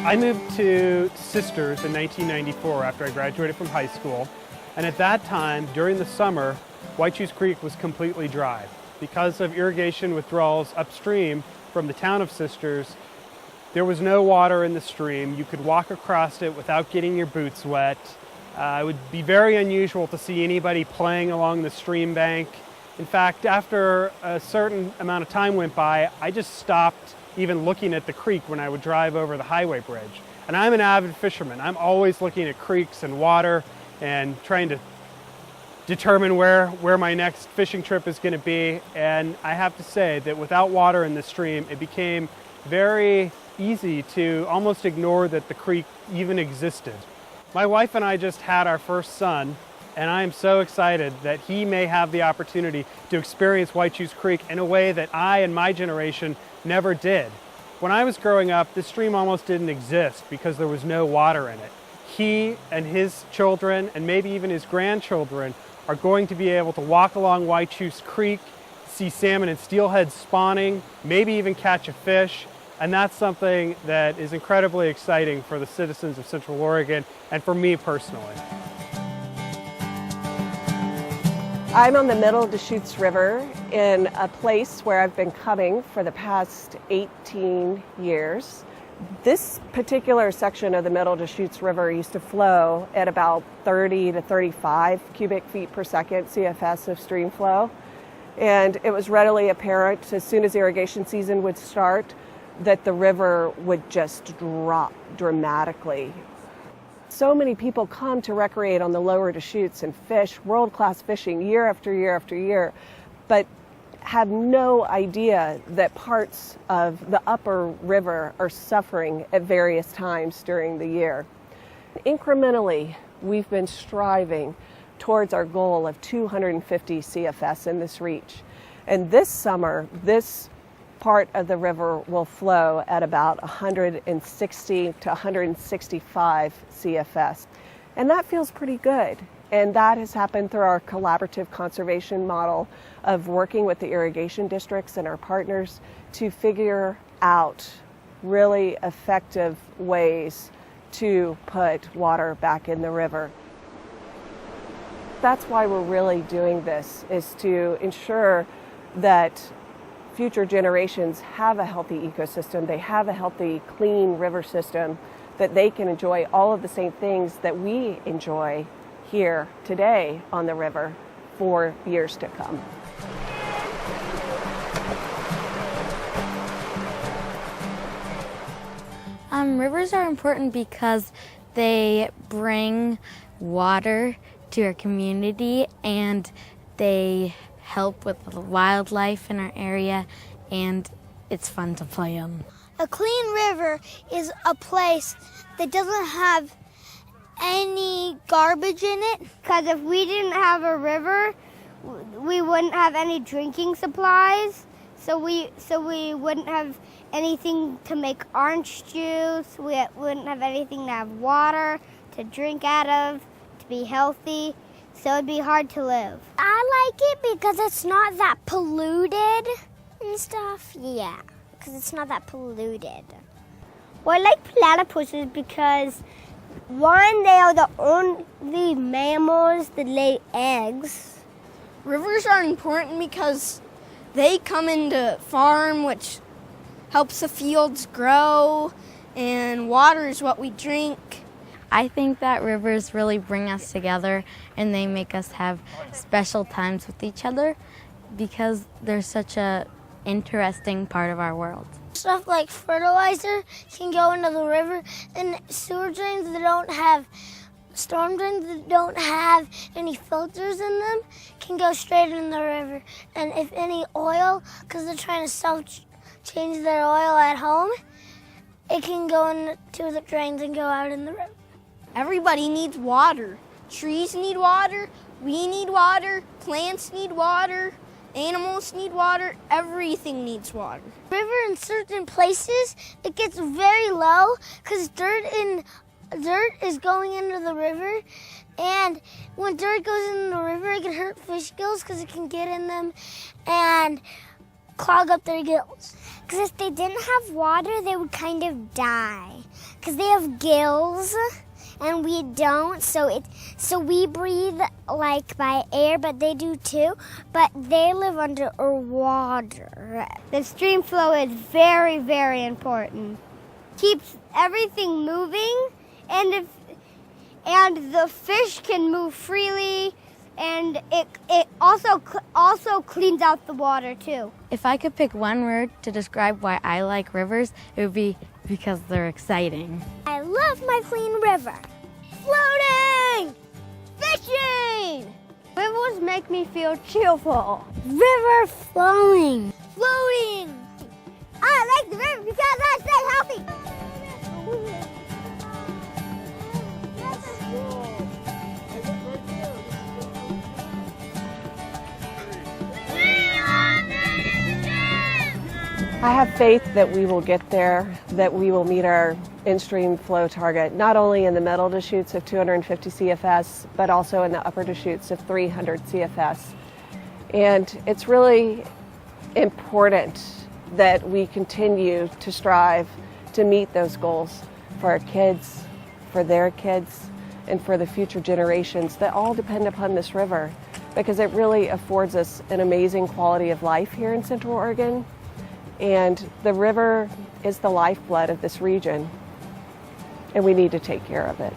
I moved to Sisters in 1994 after I graduated from high school, and at that time, during the summer, White Shoes Creek was completely dry. Because of irrigation withdrawals upstream from the town of Sisters, there was no water in the stream. You could walk across it without getting your boots wet. It would be very unusual to see anybody playing along the stream bank. In fact, after a certain amount of time went by, I just stopped even looking at the creek when I would drive over the highway bridge. And I'm an avid fisherman. I'm always looking at creeks and water and trying to determine where my next fishing trip is going to be. And I have to say that without water in the stream, it became very easy to almost ignore that the creek even existed. My wife and I just had our first son, and I am so excited that he may have the opportunity to experience White Shoes Creek in a way that I and my generation never did. When I was growing up, this stream almost didn't exist because there was no water in it. He and his children, and maybe even his grandchildren, are going to be able to walk along White Shoes Creek, see salmon and steelhead spawning, maybe even catch a fish, and that's something that is incredibly exciting for the citizens of Central Oregon and for me personally. I'm on the Middle Deschutes River in a place where I've been coming for the past 18 years. This particular section of the Middle Deschutes River used to flow at about 30 to 35 cubic feet per second CFS of stream flow. And it was readily apparent as soon as irrigation season would start that the river would just drop dramatically. So many people come to recreate on the lower Deschutes and fish world-class fishing year after year after year, but have no idea that parts of the upper river are suffering at various times during the year. Incrementally, we've been striving towards our goal of 250 CFS in this reach. And this summer, this part of the river will flow at about 160 to 165 CFS. And that feels pretty good. And that has happened through our collaborative conservation model of working with the irrigation districts and our partners to figure out really effective ways to put water back in the river. That's why we're really doing this, is to ensure that future generations have a healthy ecosystem, they have a healthy, clean river system, that they can enjoy all of the same things that we enjoy here today on the river for years to come. Rivers are important because they bring water to our community and they help with the wildlife in our area, and it's fun to play in. A clean river is a place that doesn't have any garbage in it, because if we didn't have a river, we wouldn't have any drinking supplies, so we wouldn't have anything to make orange juice, we wouldn't have anything to have water to drink out of, to be healthy. So it'd be hard to live. I like it because it's not that polluted and stuff. Yeah, because it's not that polluted. Well, I like platypuses because, one, they are the only mammals that lay eggs. Rivers are important because they come into farm, which helps the fields grow, and water is what we drink. I think that rivers really bring us together and they make us have special times with each other because they're such a interesting part of our world. Stuff like fertilizer can go into the river, and sewer drains that don't have, storm drains that don't have any filters in them can go straight in the river. And if any oil, because they're trying to change their oil at home, it can go into the drains and go out in the river. Everybody needs water. Trees need water, we need water, plants need water, animals need water, everything needs water. River in certain places, it gets very low because dirt is going into the river, and when dirt goes in the river, it can hurt fish gills because it can get in them and clog up their gills. Because if they didn't have water, they would kind of die. because they have gills and we don't. So we breathe like by air, but they do too. But they live under water. The stream flow is very, very important. Keeps everything moving, and the fish can move freely, and it also cleans out the water too. If I could pick one word to describe why I like rivers, it would be because they're exciting. I love my clean river. Floating! Fishing! Rivers make me feel cheerful. River flowing. Floating! I like the river because I stay healthy. I have faith that we will get there, that we will meet our in-stream flow target, not only in the middle Deschutes of 250 CFS, but also in the upper Deschutes of 300 CFS. And it's really important that we continue to strive to meet those goals for our kids, for their kids, and for the future generations that all depend upon this river, because it really affords us an amazing quality of life here in Central Oregon. And the river is the lifeblood of this region, and we need to take care of it.